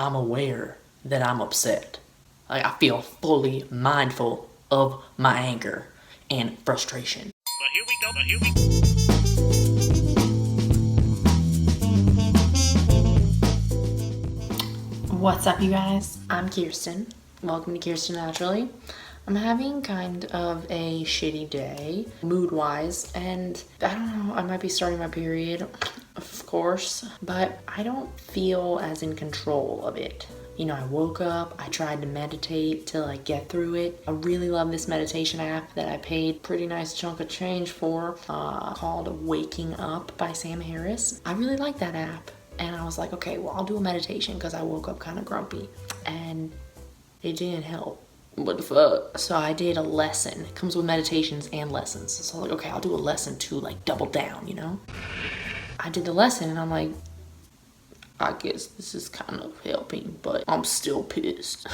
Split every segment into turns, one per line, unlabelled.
I'm aware that I'm upset. Like, I feel fully mindful of my anger and frustration. But here we go. What's up, you guys? I'm Kirsten. Welcome to Kirsten Naturally. I'm having kind of a shitty day, mood-wise, and I don't know, I might be starting my period, of course, but I don't feel as in control of it. You know, I woke up, I tried to meditate to like get through it. I really love this meditation app that I paid a pretty nice chunk of change for, called Waking Up by Sam Harris. I really like that app, and I was like, okay, well, I'll do a meditation because I woke up kind of grumpy, and it didn't help. What the fuck? So I did a lesson. It comes with meditations and lessons. So I'm like, okay, I'll do a lesson to like double down, you know? I did the lesson and I'm like, I guess this is kind of helping, but I'm still pissed.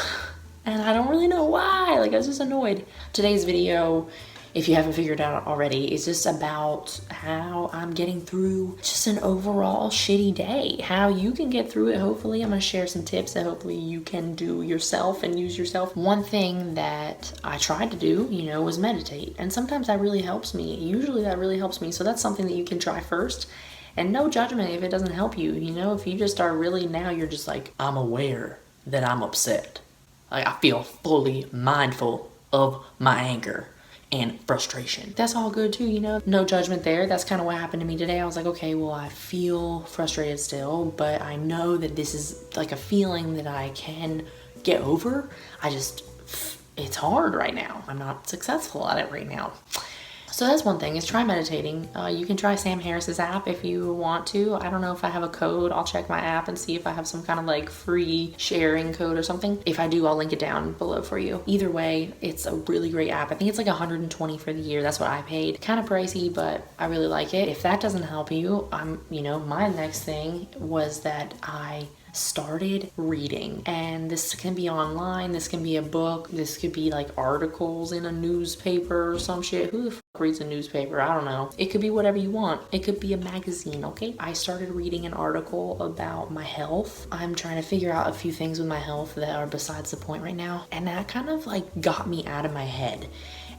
And I don't really know why. Like, I was just annoyed. Today's video, if you haven't figured it out already, is just about how I'm getting through just an overall shitty day. How you can get through it, hopefully. I'm gonna share some tips that hopefully you can do yourself and use yourself. One thing that I tried to do, you know, was meditate. And sometimes that really helps me. Usually that really helps me. So that's something that you can try first. And no judgment if it doesn't help you. You know, if you just start really now, you're just like, I'm aware that I'm upset. Like, I feel fully mindful of my anger and frustration. That's all good too, you know, no judgment there. That's kind of what happened to me today. I was like, okay, well, I feel frustrated still, but I know that this is like a feeling that I can get over. It's hard right now. I'm not successful at it right now. So that's one thing, is try meditating. You can try Sam Harris's app if you want to. I don't know if I have a code. I'll check my app and see if I have some kind of like free sharing code or something. If I do, I'll link it down below for you. Either way, it's a really great app. I think it's like $120 for the year. That's what I paid. Kind of pricey, but I really like it. If that doesn't help you, my next thing was that I started reading, and this can be online, this can be a book, this could be like articles in a newspaper or some shit. Who the fuck reads a newspaper? I don't know. It could be whatever you want. It could be a magazine, okay? I started reading an article about my health. I'm trying to figure out a few things with my health that are besides the point right now, and that kind of like got me out of my head.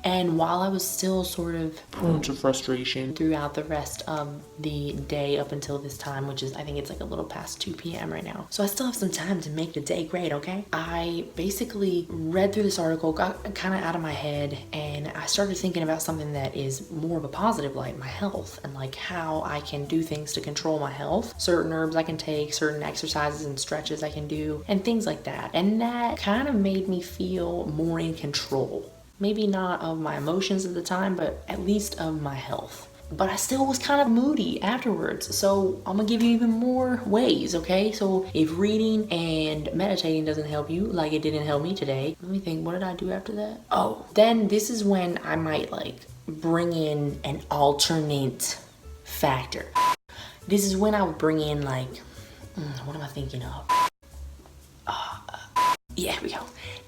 And while I was still sort of prone to frustration throughout the rest of the day up until this time, which is, I think it's like a little past 2 p.m. right now. So I still have some time to make the day great, okay? I basically read through this article, got kind of out of my head, and I started thinking about something that is more of a positive light, my health, and like how I can do things to control my health. Certain herbs I can take, certain exercises and stretches I can do, and things like that. And that kind of made me feel more in control. Maybe not of my emotions at the time, but at least of my health. But I still was kind of moody afterwards. So I'm gonna give you even more ways, okay? So if reading and meditating doesn't help you, like it didn't help me today, let me think, what did I do after that? Oh, then this is when I might like bring in an alternate factor. This is when I would bring in like, what am I thinking of? Yeah, here we go.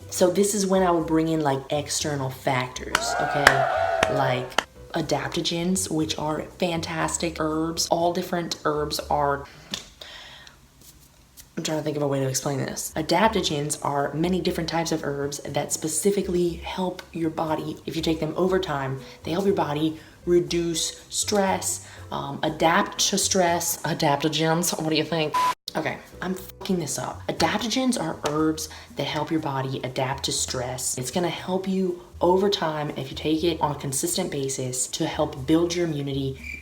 So this is when I would bring in like external factors, okay? Like adaptogens, which are fantastic herbs. All different herbs are, I'm trying to think of a way to explain this. Adaptogens are many different types of herbs that specifically help your body. If you take them over time, they help your body reduce stress, adapt to stress. Adaptogens, what do you think? Okay, I'm fucking this up. Adaptogens are herbs that help your body adapt to stress. It's gonna help you over time if you take it on a consistent basis to help build your immunity,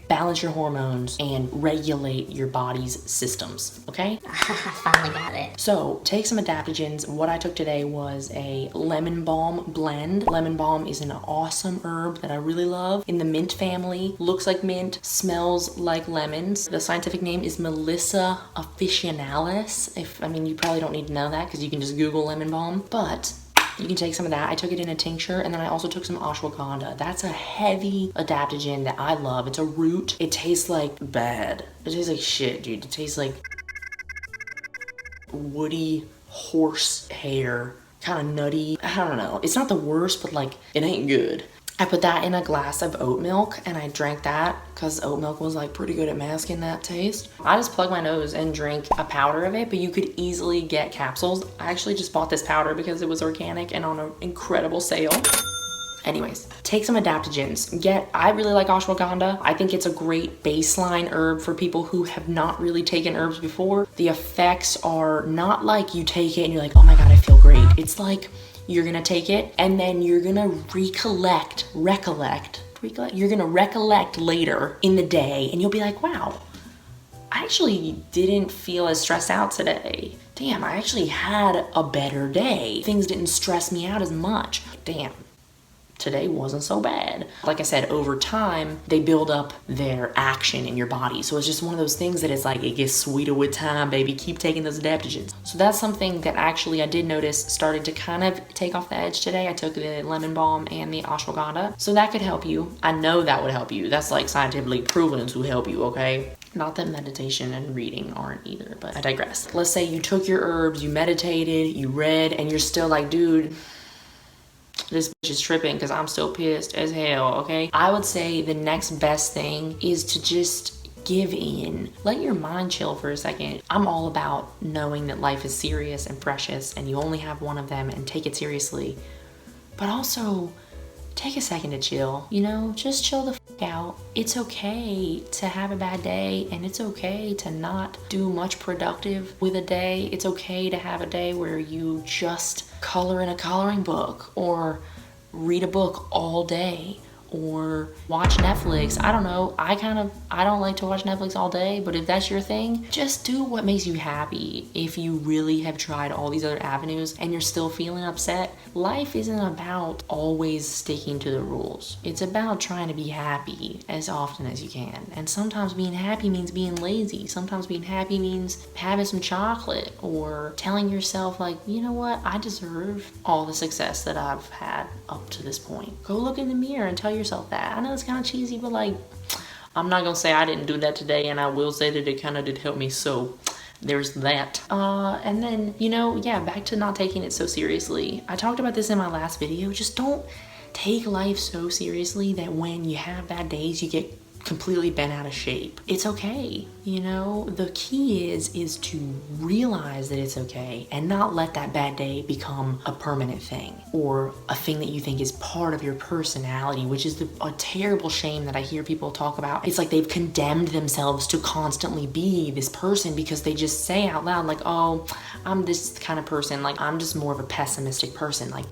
balance your hormones, and regulate your body's systems, okay?
I finally got it.
So take some adaptogens. What I took today was a lemon balm blend. Lemon balm is an awesome herb that I really love. In the mint family, looks like mint, smells like lemons. The scientific name is Melissa officinalis. You probably don't need to know that because you can just Google lemon balm, but you can take some of that. I took it in a tincture, and then I also took some ashwagandha. That's a heavy adaptogen that I love. It's a root. It tastes like bad. It tastes like shit, dude. It tastes like woody horse hair, kind of nutty. I don't know. It's not the worst, but like, it ain't good. I put that in a glass of oat milk and I drank that because oat milk was like pretty good at masking that taste. I just plugged my nose and drank a powder of it, but you could easily get capsules. I actually just bought this powder because it was organic and on an incredible sale. Anyways, take some adaptogens. I really like ashwagandha. I think it's a great baseline herb for people who have not really taken herbs before. The effects are not like you take it and you're like, oh my God, I feel great. It's like you're gonna take it and then you're gonna recollect later in the day and you'll be like, wow, I actually didn't feel as stressed out today. Damn, I actually had a better day. Things didn't stress me out as much. Damn, today wasn't so bad. Like I said, over time, they build up their action in your body. So it's just one of those things that it's like, it gets sweeter with time, baby. Keep taking those adaptogens. So that's something that actually I did notice started to kind of take off the edge today. I took the lemon balm and the ashwagandha. So that could help you. I know that would help you. That's like scientifically proven to help you, okay? Not that meditation and reading aren't either, but I digress. Let's say you took your herbs, you meditated, you read, and you're still like, dude, this bitch is tripping because I'm still pissed as hell, okay? I would say the next best thing is to just give in. Let your mind chill for a second. I'm all about knowing that life is serious and precious and you only have one of them and take it seriously. But also, take a second to chill, you know? Just chill the fuck out. It's okay to have a bad day and it's okay to not do much productive with a day. It's okay to have a day where you just color in a coloring book or read a book all day or watch Netflix. I don't know. I don't like to watch Netflix all day, but if that's your thing, just do what makes you happy. If you really have tried all these other avenues and you're still feeling upset, life isn't about always sticking to the rules. It's about trying to be happy as often as you can. And sometimes being happy means being lazy. Sometimes being happy means having some chocolate or telling yourself like, you know what? I deserve all the success that I've had up to this point. Go look in the mirror and tell yourself that. I know it's kind of cheesy, but like, I'm not gonna say I didn't do that today, and I will say that it kind of did help me, so there's that. And then, you know, yeah, back to not taking it so seriously. I talked about this in my last video. Just don't take life so seriously that when you have bad days, you get completely bent out of shape. It's okay, you know? The key is to realize that it's okay and not let that bad day become a permanent thing or a thing that you think is part of your personality, which is a terrible shame that I hear people talk about. It's like they've condemned themselves to constantly be this person because they just say out loud like, oh, I'm this kind of person. Like, I'm just more of a pessimistic person. Like,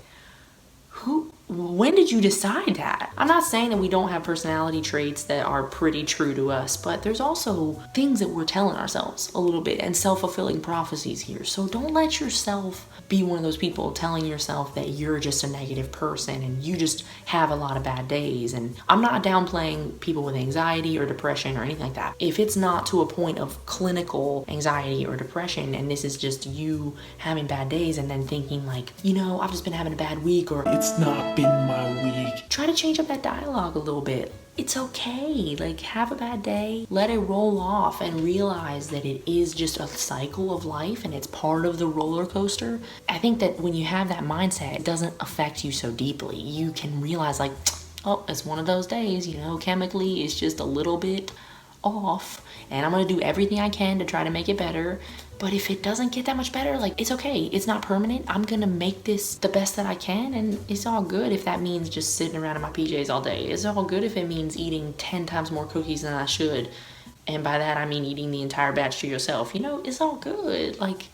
when did you decide that? I'm not saying that we don't have personality traits that are pretty true to us, but there's also things that we're telling ourselves a little bit and self-fulfilling prophecies here. So don't let yourself be one of those people telling yourself that you're just a negative person and you just have a lot of bad days. And I'm not downplaying people with anxiety or depression or anything like that. If it's not to a point of clinical anxiety or depression and this is just you having bad days and then thinking like, you know, I've just been having a bad week or it's not been my week. Try to change up that dialogue a little bit. It's okay. Like, have a bad day, let it roll off and realize that it is just a cycle of life and it's part of the roller coaster. I think that when you have that mindset, it doesn't affect you so deeply. You can realize like, oh, it's one of those days, you know, chemically it's just a little bit off and I'm gonna do everything I can to try to make it better. But if it doesn't get that much better, like, it's okay. It's not permanent. I'm gonna make this the best that I can, and it's all good if that means just sitting around in my PJs all day. It's all good if it means eating 10 times more cookies than I should. And by that, I mean eating the entire batch to yourself. You know, it's all good. Like,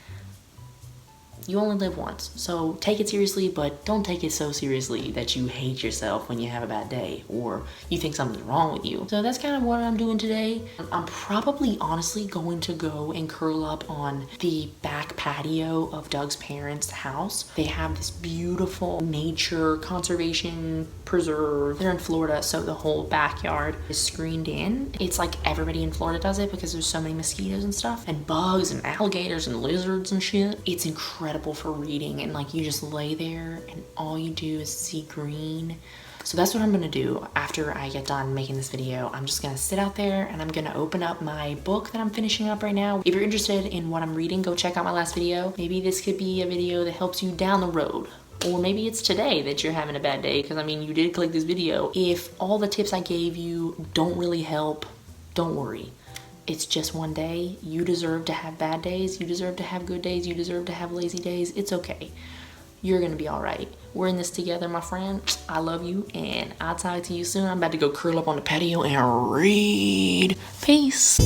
you only live once, so take it seriously, but don't take it so seriously that you hate yourself when you have a bad day or you think something's wrong with you. So that's kind of what I'm doing today. I'm probably honestly going to go and curl up on the back patio of Doug's parents' house. They have this beautiful nature conservation preserve. They're in Florida, so the whole backyard is screened in. It's like everybody in Florida does it because there's so many mosquitoes and stuff and bugs and alligators and lizards and shit. It's incredible for reading, and like you just lay there and all you do is see green. So that's what I'm gonna do after I get done making this video. I'm just gonna sit out there and I'm gonna open up my book that I'm finishing up right now. If you're interested in what I'm reading, go check out my last video. Maybe this could be a video that helps you down the road Or maybe it's today that you're having a bad day, because I mean, you did click this video. If all the tips I gave you don't really help, don't worry. It's just one day. You deserve to have bad days. You deserve to have good days. You deserve to have lazy days. It's okay. You're gonna be all right. We're in this together, my friend. I love you, and I'll talk to you soon. I'm about to go curl up on the patio and read. Peace.